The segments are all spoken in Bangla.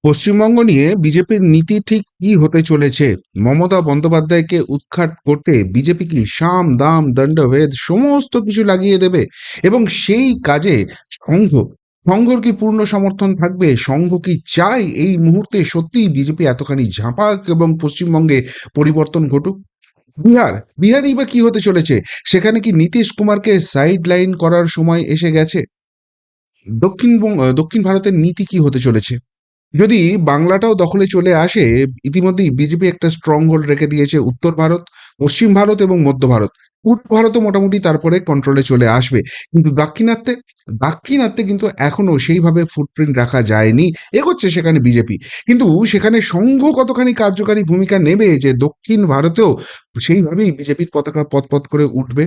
পশ্চিমবঙ্গ নিয়ে বিজেপির নীতি ঠিক কি হতে চলেছে? মমতা বন্দ্যোপাধ্যায়কে উৎখাত করতে বিজেপি কি সাম দাম দণ্ডভেদ সমস্ত কিছু লাগিয়ে দেবে? এবং সেই কাজে সংঘ সংঘর কি পূর্ণ সমর্থন থাকবে? সংঘ কি চাই এই মুহূর্তে সত্যিই বিজেপি এতখানি ঝাঁপাক এবং পশ্চিমবঙ্গে পরিবর্তন ঘটুক? বিহারই বা কি হতে চলেছে? সেখানে কি নীতিশ কুমারকে সাইড লাইন করার সময় এসে গেছে? দক্ষিণ ভারতের নীতি কি হতে চলেছে? যদি বাংলাটাও দখলে চলে আসে, ইতিমধ্যেই বিজেপি একটা স্ট্রং হোল্ড রেখে দিয়েছে উত্তর ভারত, পশ্চিম ভারত এবং মধ্য ভারত। পূর্ব ভারতও মোটামুটি তারপরে কন্ট্রোলে চলে আসবে। কিন্তু দাক্ষিণাত্যে কিন্তু এখনো সেইভাবে ফুটপ্রিন্ট রাখা যায়নি। এগোচ্ছে সেখানে বিজেপি। কিন্তু সেখানে সংঘ কতখানি কার্যকারী ভূমিকা নেবে যে দক্ষিণ ভারতেও সেইভাবেই বিজেপির পতাকা পথ করে উঠবে।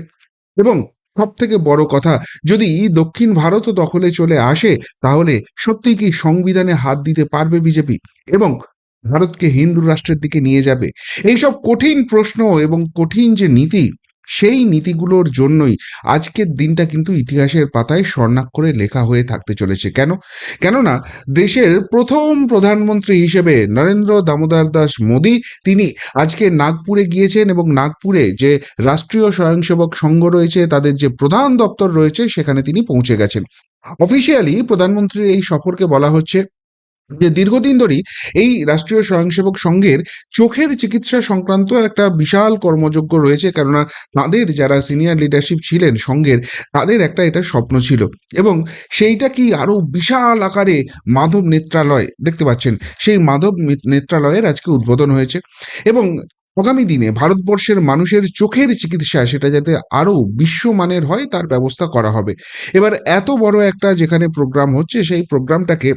এবং সব থেকে বড় কথা, যদি দক্ষিণ ভারতও দখলে চলে আসে, তাহলে সত্যিই কি সংবিধানে হাত দিতে পারবে বিজেপি এবং ভারতকে হিন্দু রাষ্ট্রের দিকে নিয়ে যাবে? এইসব কঠিন প্রশ্ন এবং কঠিন যে নীতি, সেই নীতিগুলোর জন্যই আজকের দিনটা কিন্তু ইতিহাসের পাতায় স্বর্ণাক্ষরে লেখা হয়ে থাকতে চলেছে। কেননা দেশের প্রথম প্রধানমন্ত্রী হিসেবে নরেন্দ্র দামোদর দাস মোদী, তিনি আজকে নাগপুরে গিয়েছেন এবং নাগপুরে যে রাষ্ট্রীয় স্বয়ংসেবক সংঘ রয়েছে, তাদের যে প্রধান দপ্তর রয়েছে, সেখানে তিনি পৌঁছে গেছেন। অফিসিয়ালি প্রধানমন্ত্রীর এই সফরকে বলা হচ্ছে যে দীর্ঘদিন ধরেই এই রাষ্ট্রীয় স্বয়ংসেবক সংঘের চোখের চিকিৎসা সংক্রান্ত একটা বিশাল কর্মযজ্ঞ রয়েছে। কেননা তাদের যারা সিনিয়র লিডারশিপ ছিলেন সংঘের, তাদের একটা এটা স্বপ্ন ছিল এবং সেইটা কি আরো বিশাল আকারে মাধব নেত্রালয় দেখতে পাচ্ছেন, সেই মাধব নেত্রালয়ের আজকে উদ্বোধন হয়েছে এবং আগামী দিনে ভারতবর্ষের মানুষের চোখের চিকিৎসা সেটা যাতে আরো বিশ্বমানের হয় তার ব্যবস্থা করা হবে। এবার এত বড় একটা যেখানে প্রোগ্রাম হচ্ছে, সেই প্রোগ্রামটাকে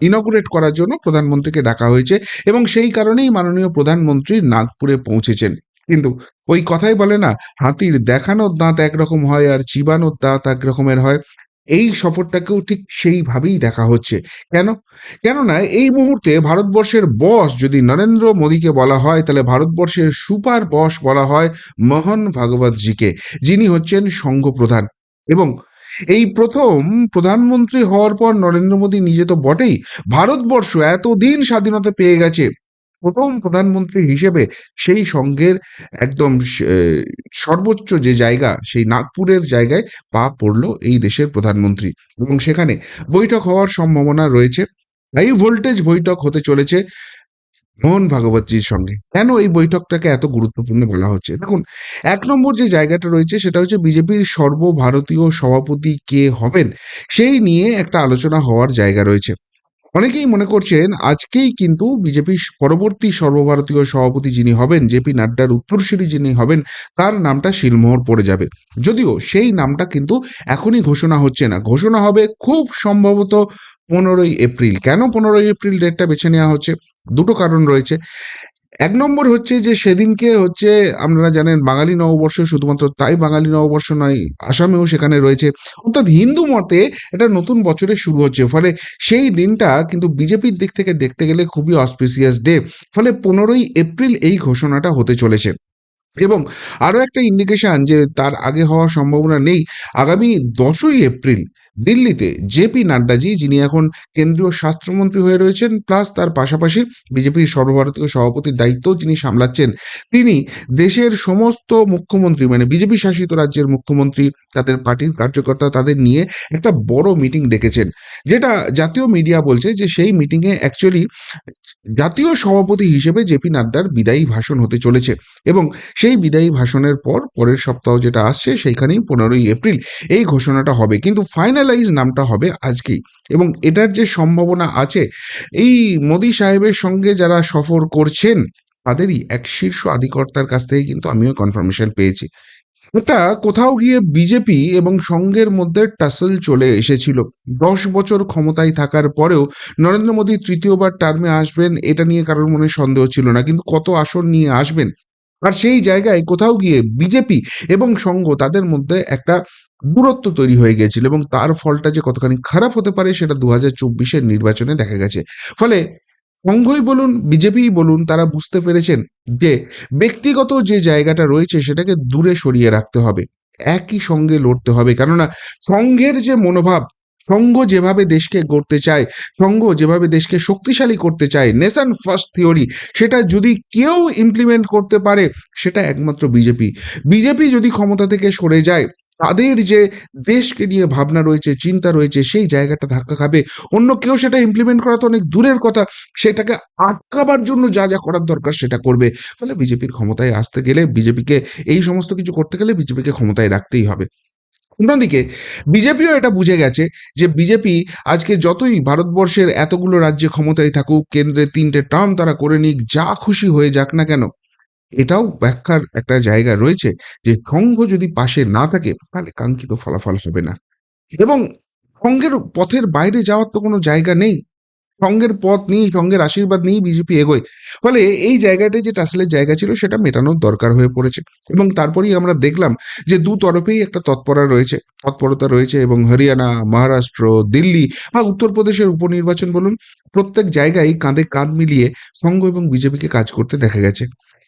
ইনগুরেট করার জন্য প্রধানমন্ত্রীকে ডাকা হয়েছে এবং সেই কারণেই মাননীয় প্রধানমন্ত্রী নাগপুরে পৌঁছেছেন। কিন্তু ওই কথাই বলে না, হাতির দেখানোর দাঁত একরকম হয় আর চিবানোর দাঁত এক রকমের হয়। এই সফরটাকেও ঠিক সেইভাবেই দেখা হচ্ছে। কেন? কেননা এই মুহূর্তে ভারতবর্ষের বস যদি নরেন্দ্র মোদীকে বলা হয়, তাহলে ভারতবর্ষের সুপার বস বলা হয় মোহন ভাগবতজিকে, যিনি হচ্ছেন সংঘ প্রধান। এবং এই প্রথম প্রধানমন্ত্রী হওয়ার পর নরেন্দ্র মোদী নিজে তো বটেই, ভারতবর্ষ এতদিন স্বাধীনতা পেয়ে গেছে, প্রথম প্রধানমন্ত্রী হিসেবে সেই সংঘের একদম সর্বোচ্চ যে জায়গা, সেই নাগপুরের জায়গায় পা পড়লো এই দেশের প্রধানমন্ত্রী এবং সেখানে বৈঠক হওয়ার সম্ভাবনা রয়েছে। হাই ভোল্টেজ বৈঠক হতে চলেছে মোহন ভাগবতজির সঙ্গে। কেন এই বৈঠকটাকে এত গুরুত্বপূর্ণ বলা হচ্ছে? দেখুন, এক নম্বর যে জায়গাটা রয়েছে সেটা হচ্ছে বিজেপির সর্বভারতীয় সভাপতি কে হবেন, সেই নিয়ে একটা আলোচনা হওয়ার জায়গা রয়েছে। অনেকেই মনে করছেন আজকেই কিন্তু বিজেপির পরবর্তী সর্বভারতীয় সভাপতি যিনি হবেন, জেপি নাড্ডার উত্তরসূরি যিনি হবেন, তার নামটা শিলমোহর পড়ে যাবে। যদিও সেই নামটা কিন্তু এখনই ঘোষণা হচ্ছে না, ঘোষণা হবে খুব সম্ভবত 15ই এপ্রিল। কেন 15ই এপ্রিল ডেটটা বেছে নেওয়া হচ্ছে? দুটো কারণ রয়েছে। এক নম্বর হচ্ছে যে সেদিনকে হচ্ছে, আপনারা জানেন, বাঙালি নববর্ষ। শুধুমাত্র তাই বাঙালি নববর্ষ নয়, আসামেও সেখানে রয়েছে, অর্থাৎ হিন্দু মতে এটা নতুন বছরের শুরু হচ্ছে। ফলে সেই দিনটা কিন্তু বিজেপির দিক থেকে দেখতে গেলে খুবই অসপিসিয়াস ডে। ফলে 15ই এপ্রিল এই ঘোষণাটা হতে চলেছে। এবং আরও একটা ইন্ডিকেশন যে তার আগে হওয়ার সম্ভাবনা নেই, আগামী 10ই এপ্রিল দিল্লিতে জেপি নাড্ডাজি, যিনি এখন কেন্দ্রীয় স্বাস্থ্যমন্ত্রী হয়ে রয়েছেন, প্লাস তার পাশাপাশি বিজেপির সর্বভারতীয় সভাপতির দায়িত্ব যিনি সামলাচ্ছেন, তিনি দেশের সমস্ত মুখ্যমন্ত্রী, মানে বিজেপি শাসিত রাজ্যের মুখ্যমন্ত্রী, তাদের পার্টির কার্যকর্তা, তাদের নিয়ে একটা বড় মিটিং ডেকেছেন। যেটা জাতীয় মিডিয়া বলছে যে সেই মিটিংয়ে অ্যাকচুয়ালি জাতীয় সভাপতি হিসেবে জেপি নাড্ডার বিদায়ী ভাষণ হতে চলেছে এবং সেই বিদায়ী ভাষণের পর পরের সপ্তাহ যেটা আসছে, সেইখানেই 15ই এপ্রিল এই ঘোষণাটা হবে। কিন্তু ফাইনালাইজ নামটা হবে আজকেই এবং এটার যে সম্ভাবনা আছে, এই মোদি সাহেবের সঙ্গে যারা সফর করছেন তাদেরই এক শীর্ষ আধিকর্তার কাছ থেকে কিন্তু আমিও কনফার্মেশন পেয়েছি। এটা কোথাও গিয়ে বিজেপি এবং সংঘের মধ্যে টাসল চলে এসেছিল। 10 বছর ক্ষমতায় থাকার পরেও নরেন্দ্র মোদী তৃতীয়বার টার্মে আসবেন, এটা নিয়ে কারোর মনে সন্দেহ ছিল না, কিন্তু কত আসন নিয়ে আসবেন, আর সেই জায়গায় কোথাও গিয়ে বিজেপি এবং সংঘ তাদের মধ্যে একটা দূরত্ব তৈরি হয়ে গেছিল এবং তার ফলটা যে কতখানি খারাপ হতে পারে সেটা 2024-এর নির্বাচনে দেখা গেছে। ফলে সংঘই বলুন, বিজেপিই বলুন, তারা বুঝতে পেরেছেন যে ব্যক্তিগত যে জায়গাটা রয়েছে সেটাকে দূরে সরিয়ে রাখতে হবে, একই সঙ্গে লড়তে হবে। কেননা সংঘের যে মনোভাব, সংঘ যেভাবে দেশকে গড়তে চায়, সংঘ যেভাবে দেশকে শক্তিশালী করতে চায়, নেশন ফার্স্ট থিওরি, সেটা যদি কেউ ইমপ্লিমেন্ট করতে পারে সেটা একমাত্র বিজেপি। বিজেপি যদি ক্ষমতা থেকে সরে যায়, তাদের যে দেশকে নিয়ে ভাবনা রয়েছে, চিন্তা রয়েছে, সেই জায়গাটা ধাক্কা খাবে। অন্য কেউ সেটা ইমপ্লিমেন্ট করা তো অনেক দূরের কথা, সেটাকে আটকাবার জন্য যা যা করার দরকার সেটা করবে। ফলে বিজেপির ক্ষমতায় আসতে গেলে, বিজেপিকে এই সমস্ত কিছু করতে গেলে বিজেপিকে ক্ষমতায় রাখতেই হবে। অন্যদিকে বিজেপিও এটা বুঝে গেছে যে বিজেপি আজকে যতই ভারতবর্ষের এতগুলো রাজ্যে ক্ষমতায় থাকুক, কেন্দ্রে 3টে টার্ম তারা করে নিক, যা খুশি হয়ে যাক না কেন, এটাও ব্যাখ্যার একটা জায়গা রয়েছে যে সংঘ যদি পাশে না থাকে তাহলে কাঙ্ক্ষিত ফলাফল হবে না। এবং সংঘের পথের বাইরে যাওয়ার তো কোনো জায়গা নেই। সঙ্গের পথ নিয়েই, সঙ্গের আশীর্বাদ নিয়েই বিজেপি এগোয়। ফলে এই জায়গাটায় যে টাসেলের জায়গা ছিল সেটা মেটানোর দরকার হয়ে পড়েছে। এবং তারপরেই আমরা দেখলাম যে দু তরফেই একটা তৎপরতা রয়েছে এবং হরিয়ানা, মহারাষ্ট্র, দিল্লি বা উত্তরপ্রদেশের উপনির্বাচন বলুন, প্রত্যেক জায়গায় কাঁধে কাঁধ মিলিয়ে সংঘ এবং বিজেপিকে কাজ করতে দেখা গেছে।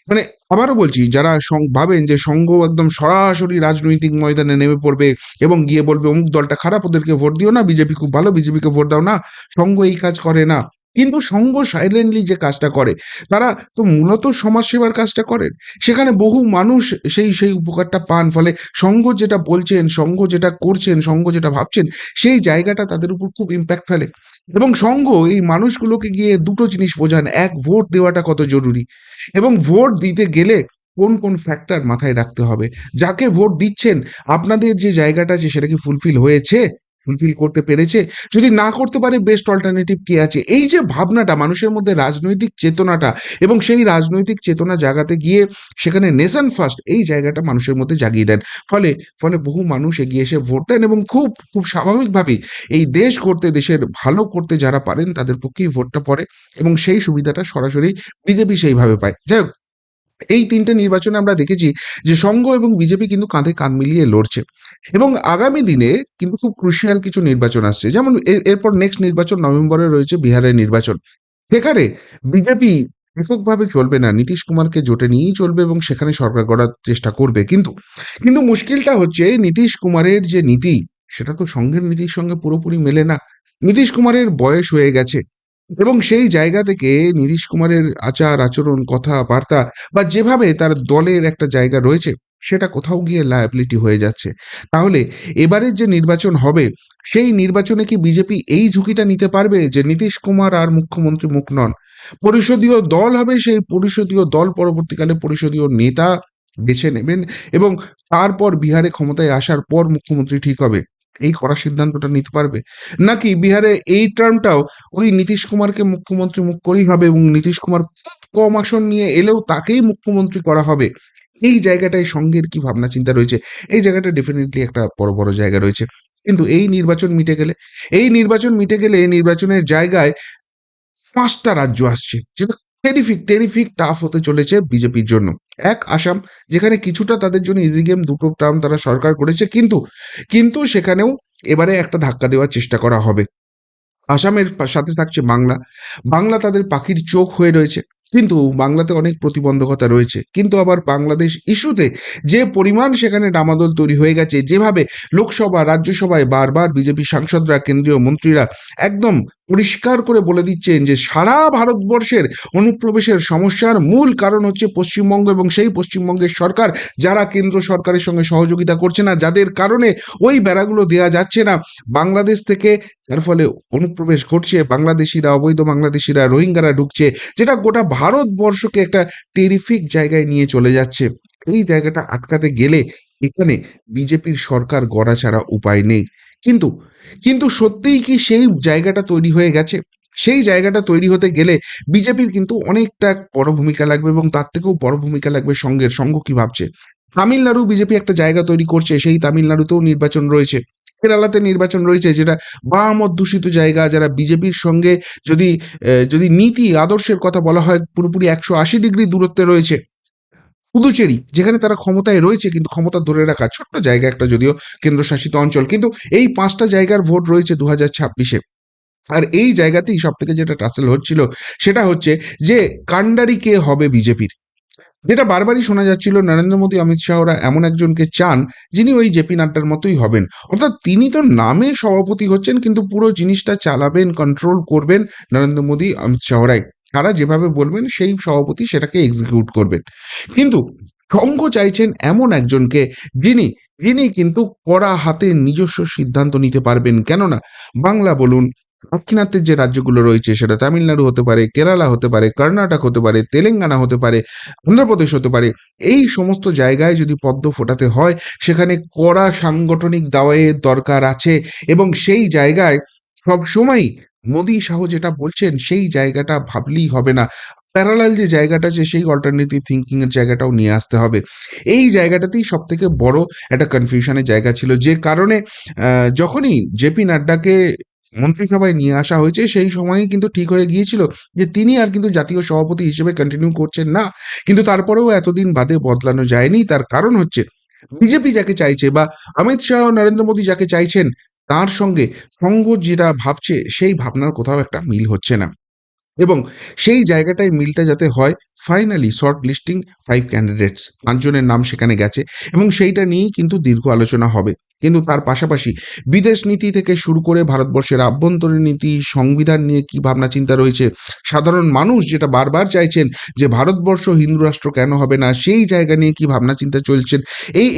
মানে আবারও বলছি, যারা ভাবেন যে সংঘ একদম সরাসরি রাজনৈতিক ময়দানে নেমে পড়বে এবং গিয়ে বলবে অমুক দলটা খারাপ, ওদেরকে ভোট দিও না, বিজেপি খুব ভালো, বিজেপিকে ভোট দাও না, সংঘ এই কাজ করে না। কিন্তু সংঘ সাইলেন্টলি যে কাজটা করে, তারা তো মূলত সমাজসেবার কাজটা করেন। সেখানে বহু মানুষ সেই উপকারটা পান। ফলে সংঘ যেটা বলছেন, সংঘ যেটা করছেন, সংঘ যেটা ভাবছেন, সেই জায়গাটা তাদের উপর খুব ইম্প্যাক্ট ফেলে। এবং সংঘ এই মানুষগুলোকে গিয়ে দুটো জিনিস বোঝান: এক, ভোট দেওয়াটা কত জরুরি, এবং ভোট দিতে গেলে কোন কোন ফ্যাক্টর মাথায় রাখতে হবে। যাকে ভোট দিচ্ছেন, আপনাদের যে জায়গাটা আছে সেটা কি ফুলফিল করতে পেরেছে? যদি না করতে পারে, বেস্ট অল্টারনেটিভ কি আছে? এই যে ভাবনাটা মানুষের মধ্যে, রাজনৈতিক চেতনাটা, এবং সেই রাজনৈতিক চেতনা জাগাতে গিয়ে সেখানে নেশন ফার্স্ট এই জায়গাটা মানুষের মধ্যে জাগিয়ে দেন। ফলে ফলে বহু মানুষ এগিয়ে এসে ভোট দেন এবং খুব খুব স্বাভাবিকভাবেই এই দেশ করতে, দেশের ভালো করতে যারা পারেন তাদের পক্ষেই ভোটটা পড়ে, এবং সেই সুবিধাটা সরাসরি বিজেপি সেইভাবে পায়। যাই হোক, এই 3টে নির্বাচনে আমরা দেখেছি যে সংঘ এবং বিজেপি কিন্তু কাঁধে কাঁধ মিলিয়ে লড়ছে। এবং আগামী দিনে কিন্তু খুব ক্রুশিয়াল কিছু নির্বাচন আসছে। যেমন এরপর নেক্সট নির্বাচন নভেম্বরে রয়েছে, বিহারের নির্বাচন। সেখানে বিজেপি এককভাবে চলবে না, নীতিশ কুমারকে জোটে নিয়েই চলবে এবং সেখানে সরকার গড়ার চেষ্টা করবে। কিন্তু কিন্তু মুশকিলটা হচ্ছে, নীতিশ কুমারের যে নীতি, সেটা তো সংঘের নীতির সঙ্গে পুরোপুরি মেলে না। নীতিশ কুমারের বয়স হয়ে গেছে, এবং সেই জায়গা থেকে নীতিশ কুমারের আচার আচরণ, কথাবার্তা, বা যেভাবে তার দলের একটা জায়গা রয়েছে, সেটা কোথাও গিয়ে লায়াবিলিটি হয়ে যাচ্ছে। তাহলে এবারের যে নির্বাচন হবে, সেই নির্বাচনে কি বিজেপি এই ঝুঁকিটা নিতে পারবে যে নীতিশ কুমার আর মুখ্যমন্ত্রী মুখ নন? পরিষদীয় দল হবে, সেই পরিষদীয় দল পরবর্তীকালে পরিষদীয় নেতা বেছে নেবেন, এবং তারপর বিহারে ক্ষমতায় আসার পর মুখ্যমন্ত্রী ঠিক হবে। এই করার সিদ্ধান্তটা নিতে পারবে? নাকি বিহারে এই টার্মটাও ওই নীতিশ কুমারকে মুখ্যমন্ত্রী মুখ করেই হবে, এবং নীতিশ কুমার খুব কম আসন নিয়ে এলেও তাকেই মুখ্যমন্ত্রী করা হবে? এই জায়গাটায় সঙ্গের কি ভাবনা চিন্তা রয়েছে, এই জায়গাটা ডেফিনেটলি একটা বড় বড় জায়গা রয়েছে। কিন্তু এই নির্বাচন মিটে গেলে নির্বাচনের জায়গায় 5টা রাজ্য আসছে, যেটা টেরিফিক টাফ হতে চলেছে বিজেপির জন্য। এক, আসাম, যেখানে কিছুটা তাদের জন্য ইজি গেম, 2টো টার্ম তারা সরকার করেছে, কিন্তু কিন্তু সেখানেও এবারে একটা ধাক্কা দেওয়ার চেষ্টা করা হবে। আসামের সাথে থাকছে বাংলা। বাংলা তাদের পাখির চোখ হয়ে রয়েছে, কিন্তু বাংলাতে অনেক প্রতিবন্ধকতা রয়েছে। কিন্তু আবার বাংলাদেশ ইস্যুতে যে পরিমাণ সেখানে ডামাদোল তৈরি হয়ে গেছে, যেভাবে লোকসভা, রাজ্যসভায় বারবার বিজেপি সাংসদরা, কেন্দ্রীয় মন্ত্রীরা একদম পরিষ্কার করে বলে দিচ্ছেন যে সারা ভারতবর্ষের অনুপ্রবেশের সমস্যার মূল কারণ হচ্ছে পশ্চিমবঙ্গ, এবং সেই পশ্চিমবঙ্গের সরকার, যারা কেন্দ্র সরকারের সঙ্গে সহযোগিতা করছে না, যাদের কারণে ওই বেড়াগুলো দেওয়া যাচ্ছে না বাংলাদেশ থেকে, যার ফলে অনুপ্রবেশ ঘটছে, বাংলাদেশিরা, অবৈধ বাংলাদেশিরা, রোহিঙ্গারা ঢুকছে, যেটা গোটা ভারতবর্ষকে একটা টেরিফিক জায়গায় নিয়ে চলে যাচ্ছে। এই জায়গাটা আটকাতে গেলে এখানে বিজেপির সরকার গড়া ছাড়া উপায় নেই। কিন্তু কিন্তু সত্যিই কি সেই জায়গাটা তৈরি হয়ে গেছে? সেই জায়গাটা তৈরি হতে গেলে বিজেপির কিন্তু অনেকটা বড় ভূমিকা লাগবে, এবং তার থেকেও বড় ভূমিকা লাগবে সঙ্গের। সঙ্গ কি ভাবছে? তামিলনাড়ু বিজেপি একটা জায়গা তৈরি করছে, সেই তামিলনাড়ুতেও নির্বাচন রয়েছে। কেরালাতে নির্বাচন রয়েছে, যেটা বাম অধ্যুষিত জায়গা, যারা বিজেপির সঙ্গে যদি যদি নীতি আদর্শের কথা বলা হয়, পুরোপুরি 180 ডিগ্রি দূরত্বে রয়েছে। পুদুচেরি, যেখানে তারা ক্ষমতায় রয়েছে কিন্তু ক্ষমতা ধরে রাখা ছোট্ট জায়গা একটা, যদিও কেন্দ্রশাসিত অঞ্চল, কিন্তু এই 5টা জায়গার ভোট রয়েছে 2026-এ। আর এই জায়গাতেই সব থেকে যেটা টাসেল হচ্ছিল, সেটা হচ্ছে যে কাণ্ডারি কে হবে বিজেপির। যেটা বারবারই শোনা যাচ্ছিল, নরেন্দ্র মোদী, অমিত শাহরা এমন একজনকে চান যিনি ওই জেপি নাড্ডার মতোই হবেন। অর্থাৎ তিনি তো নামে সভাপতি হচ্ছেন, কিন্তু পুরো জিনিসটা চালাবেন, কন্ট্রোল করবেন নরেন্দ্র মোদী, অমিত শাহরাই। তারা যেভাবে বলবেন সেই সভাপতি সেটাকে এক্সিকিউট করবেন। কিন্তু সঙ্ঘ চাইছেন এমন একজনকে যিনি যিনি কিন্তু কড়া হাতে নিজস্ব সিদ্ধান্ত নিতে পারবেন। কেননা বাংলা বলুন, দাক্ষিণাত্যের যে রাজ্যগুলো রয়েছে, সেটা তামিলনাড়ু হতে পারে, কেরালা হতে পারে, কর্ণাটক হতে পারে, তেলেঙ্গানা হতে পারে, অন্ধ্রপ্রদেশ হতে পারে, এই সমস্ত জায়গায় যদি পদ্ম ফোটাতে হয়, সেখানে কড়া সাংগঠনিক দাওয়াইয়ের দরকার আছে। এবং সেই জায়গায় সবসময়ই মোদী শাহ যেটা বলছেন সেই জায়গাটা ভাবলেই হবে না। প্যারালাল যে জায়গাটা আছে, সেই অল্টারনেটিভ থিঙ্কিং এর জায়গাটাও নিয়ে আসতে হবে। এই জায়গাটাতেই সব থেকে বড় একটা কনফিউশনের জায়গা ছিল, যে কারণে যখনই জেপি নাড্ডাকে মন্ত্রিসভায় নিয়ে আসা হয়েছে, সেই সময়ই কিন্তু ঠিক হয়ে গিয়েছিল যে তিনি আর কিন্তু জাতীয় সভাপতি হিসেবে কন্টিনিউ করছেন না। কিন্তু তারপরেও এতদিন বাদে বদলানো যায়নি। তার কারণ হচ্ছে বিজেপি যাকে চাইছে, বা অমিত শাহ, নরেন্দ্র মোদী যাকে চাইছেন, তার সঙ্গে সঙ্ঘ যেটা ভাবছে সেই ভাবনার কোথাও একটা মিল হচ্ছে না। এবং সেই জায়গাটায় মিলটা যাতে হয়, ফাইনালি শর্ট লিস্টিং 5 ক্যান্ডিডেটস, 5 জনের নাম সেখানে গেছে, এবং সেইটা নিয়েই কিন্তু দীর্ঘ আলোচনা হবে। কিন্তু তার পাশাপাশি বিদেশ নীতি থেকে শুরু করে ভারতবর্ষের আভ্যন্তরীণ নীতি, সংবিধান নিয়ে কি ভাবনা চিন্তা রয়েছে, সাধারণ মানুষ যেটা বারবার চাইছেন যে ভারতবর্ষ হিন্দু রাষ্ট্র কেন হবে না, সেই জায়গা নিয়ে কি ভাবনা চিন্তা চলছেন,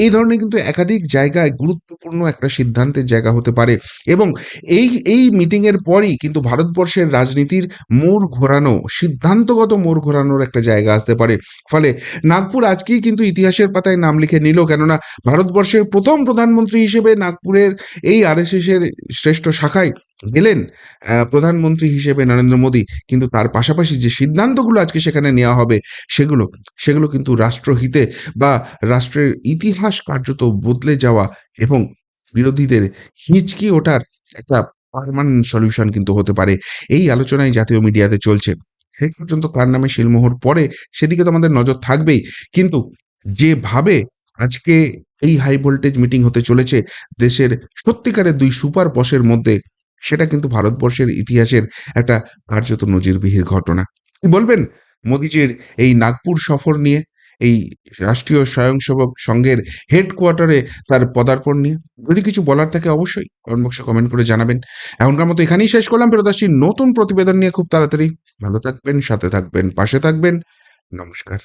এই ধরনের কিন্তু একাধিক জায়গায় গুরুত্বপূর্ণ একটা সিদ্ধান্তের জায়গা হতে পারে। এবং এই মিটিংয়ের পরই কিন্তু ভারতবর্ষের রাজনীতির মোড় ঘোরানো, সিদ্ধান্তগত মোড় ঘোরানোর একটা জায়গা আসতে পারে। ফলে নাগপুর আজকেই কিন্তু ইতিহাসের পাতায় নাম লিখে নিল। কেননা ভারতবর্ষের প্রথম প্রধানমন্ত্রী হিসেবে নাগপুরের এই আরএসএস এর শ্রেষ্ঠ শাখায় গেলেন প্রধানমন্ত্রী হিসেবে নরেন্দ্র মোদী। কিন্তু তার পাশাপাশি যে সিদ্ধান্তগুলো আজকে সেখানে নেওয়া হবে, সেগুলো সেগুলো কিন্তু রাষ্ট্রহিতে, বা রাষ্ট্রের ইতিহাস কার্যত বদলে যাওয়া, এবং বিরোধীদের হিচকি ওঠার একটা পার্মানেন্ট সলিউশন কিন্তু হতে পারে। এই আলোচনাই জাতীয় মিডিয়াতে চলছে। শেষ পর্যন্ত কার নামে শিলমোহর পড়ে, সেদিকে তো আমাদের নজর থাকবেই। কিন্তু যেভাবে আজকে এই হাই ভোল্টেজ মিটিং হতে চলেছে দেশের সত্যিকারের 2 সুপার বসের মধ্যে, সেটা কিন্তু ভারতবর্ষের ইতিহাসের একটা কার্যত নজিরবিহীন ঘটনা। কি বলবেন মোদিজির এই নাগপুর সফর নিয়ে, এই রাষ্ট্রীয় স্বয়ংসেবক সংঘের হেডকোয়ার্টারে তার পদার্পণ নিয়ে? যদি কিছু বলার থাকে অবশ্যই কমেন্ট বক্সে কমেন্ট করে জানাবেন। এখনকার মতো এখানেই শেষ করলাম। ফেরত আসছি নতুন প্রতিবেদন নিয়ে খুব তাড়াতাড়ি। ভালো থাকবেন, সাথে থাকবেন, পাশে থাকবেন। নমস্কার।